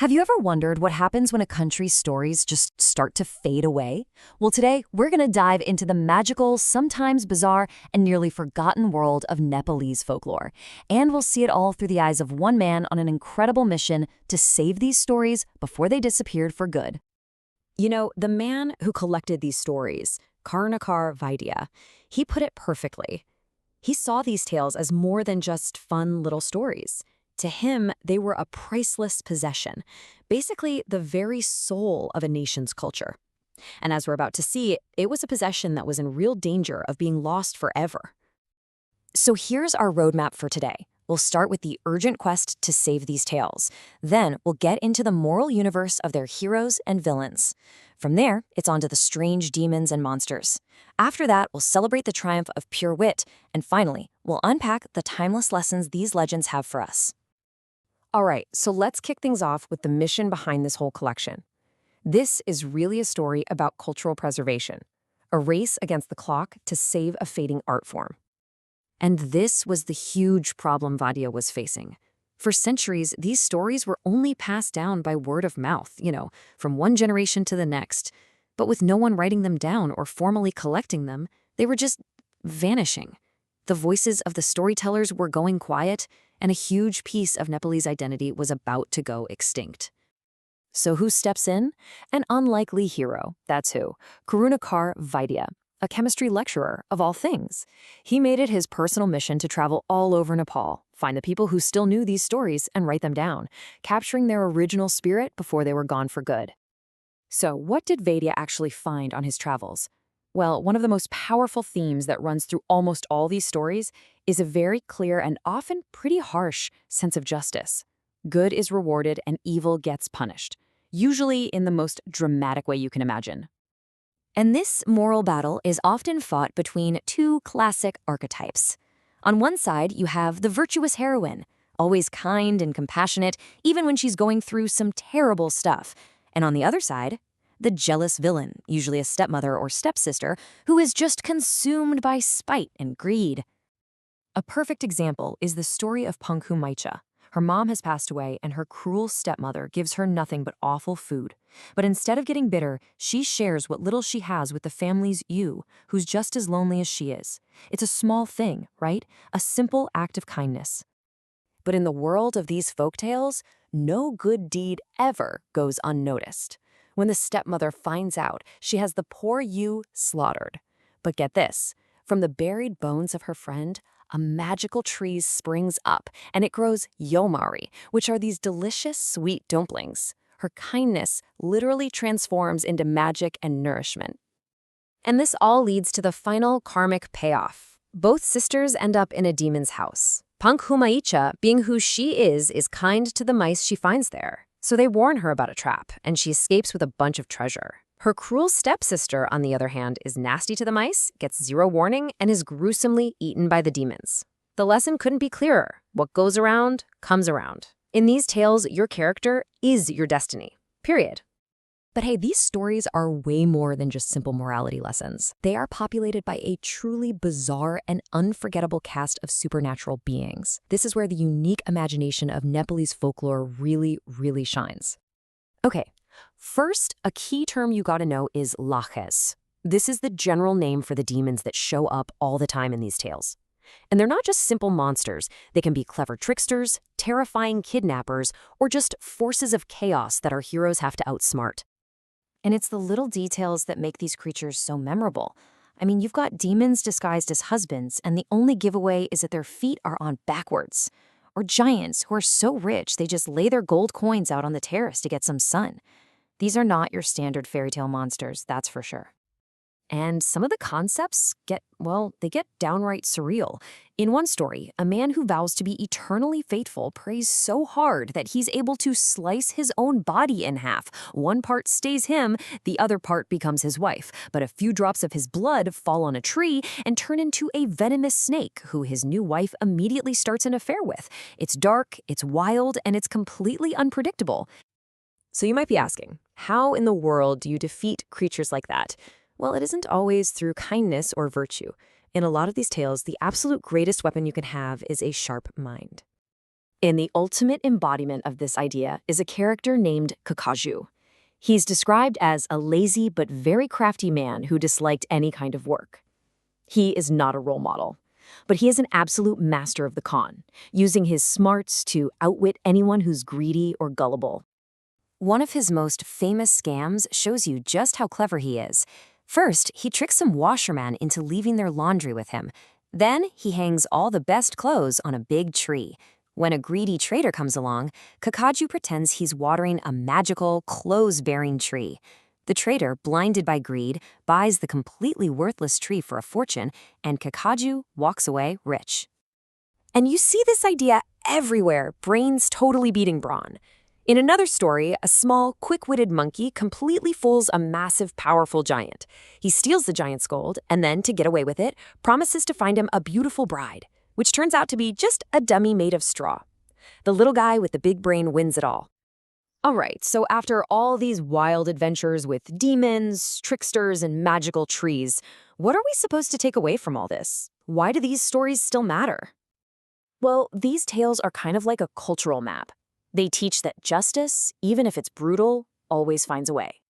Have you ever wondered what happens when a country's stories just start to fade away? Well, today we're going to dive into the magical, sometimes bizarre, and nearly forgotten world of Nepalese folklore. And we'll see it all through the eyes of one man on an incredible mission to save these stories before they disappeared for good. You know, the man who collected these stories, Karunakar Vaidya, he put it perfectly. He saw these tales as more than just fun little stories. To him, they were a priceless possession, basically the very soul of a nation's culture. And as we're about to see, it was a possession that was in real danger of being lost forever. So here's our roadmap for today. We'll start with the urgent quest to save these tales. Then we'll get into the moral universe of their heroes and villains. From there, it's on to the strange demons and monsters. After that, we'll celebrate the triumph of pure wit. And finally, we'll unpack the timeless lessons these legends have for us. All right, so let's kick things off with the mission behind this whole collection. This is really a story about cultural preservation, a race against the clock to save a fading art form. And this was the huge problem Vaidya was facing. For centuries, these stories were only passed down by word of mouth, from one generation to the next. But with no one writing them down or formally collecting them, they were just vanishing. The voices of the storytellers were going quiet, and a huge piece of Nepalese identity was about to go extinct. So who steps in? An unlikely hero, that's who. Karunakar Vaidya, a chemistry lecturer of all things. He made it his personal mission to travel all over Nepal, find the people who still knew these stories and write them down, capturing their original spirit before they were gone for good. So what did Vaidya actually find on his travels? Well, one of the most powerful themes that runs through almost all these stories is a very clear and often pretty harsh sense of justice. Good is rewarded and evil gets punished, usually in the most dramatic way you can imagine. And this moral battle is often fought between two classic archetypes. On one side, you have the virtuous heroine, always kind and compassionate, even when she's going through some terrible stuff. And on the other side, the jealous villain, usually a stepmother or stepsister, who is just consumed by spite and greed. A perfect example is the story of Pankhu Maicha. Her mom has passed away, and her cruel stepmother gives her nothing but awful food. But instead of getting bitter, she shares what little she has with the family's ewe, who's just as lonely as she is. It's a small thing, right? A simple act of kindness. But in the world of these folktales, no good deed ever goes unnoticed. When the stepmother finds out, she has the poor ewe slaughtered. But get this, from the buried bones of her friend, a magical tree springs up, and it grows yomari, which are these delicious sweet dumplings. Her kindness literally transforms into magic and nourishment. And this all leads to the final karmic payoff. Both sisters end up in a demon's house. Pankhu Maicha, being who she is kind to the mice she finds there. So they warn her about a trap, and she escapes with a bunch of treasure. Her cruel stepsister, on the other hand, is nasty to the mice, gets zero warning, and is gruesomely eaten by the demons. The lesson couldn't be clearer. What goes around, comes around. In these tales, your character is your destiny. Period. But hey, these stories are way more than just simple morality lessons. They are populated by a truly bizarre and unforgettable cast of supernatural beings. This is where the unique imagination of Nepalese folklore really shines. Okay, first, a key term you gotta know is laches. This is the general name for the demons that show up all the time in these tales. And they're not just simple monsters. They can be clever tricksters, terrifying kidnappers, or just forces of chaos that our heroes have to outsmart. And it's the little details that make these creatures so memorable. I mean, you've got demons disguised as husbands, and the only giveaway is that their feet are on backwards. Or giants who are so rich they just lay their gold coins out on the terrace to get some sun. These are not your standard fairy tale monsters, that's for sure. And some of the concepts get downright surreal. In one story, a man who vows to be eternally faithful prays so hard that he's able to slice his own body in half. One part stays him, the other part becomes his wife. But a few drops of his blood fall on a tree and turn into a venomous snake who his new wife immediately starts an affair with. It's dark, it's wild, and it's completely unpredictable. So you might be asking, how in the world do you defeat creatures like that? Well, it isn't always through kindness or virtue. In a lot of these tales, the absolute greatest weapon you can have is a sharp mind. And the ultimate embodiment of this idea is a character named Kakaju. He's described as a lazy but very crafty man who disliked any kind of work. He is not a role model, but he is an absolute master of the con, using his smarts to outwit anyone who's greedy or gullible. One of his most famous scams shows you just how clever he is. First, he tricks some washerman into leaving their laundry with him. Then, he hangs all the best clothes on a big tree. When a greedy trader comes along, Kakaju pretends he's watering a magical, clothes-bearing tree. The trader, blinded by greed, buys the completely worthless tree for a fortune, and Kakaju walks away rich. And you see this idea everywhere, brains totally beating brawn. In another story, a small, quick-witted monkey completely fools a massive, powerful giant. He steals the giant's gold, and then, to get away with it, promises to find him a beautiful bride, which turns out to be just a dummy made of straw. The little guy with the big brain wins it all. All right, so after all these wild adventures with demons, tricksters, and magical trees, what are we supposed to take away from all this? Why do these stories still matter? Well, these tales are kind of like a cultural map. They teach that justice, even if it's brutal, always finds a way.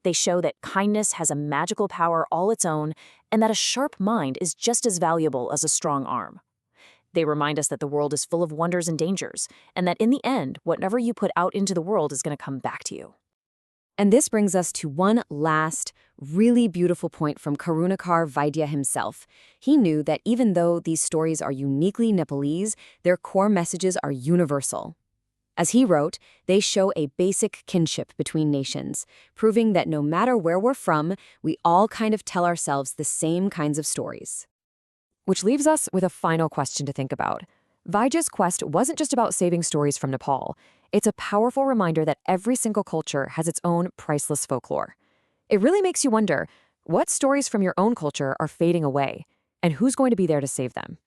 They show that kindness has a magical power all its own, and that a sharp mind is just as valuable as a strong arm. They remind us that the world is full of wonders and dangers, and that in the end, whatever you put out into the world is going to come back to you. And this brings us to one last, really beautiful point from Karunakar Vaidya himself. He knew that even though these stories are uniquely Nepalese, their core messages are universal. As he wrote, they show a basic kinship between nations, proving that no matter where we're from, we all kind of tell ourselves the same kinds of stories. Which leaves us with a final question to think about. Vaidya's quest wasn't just about saving stories from Nepal. It's a powerful reminder that every single culture has its own priceless folklore. It really makes you wonder, what stories from your own culture are fading away, and who's going to be there to save them?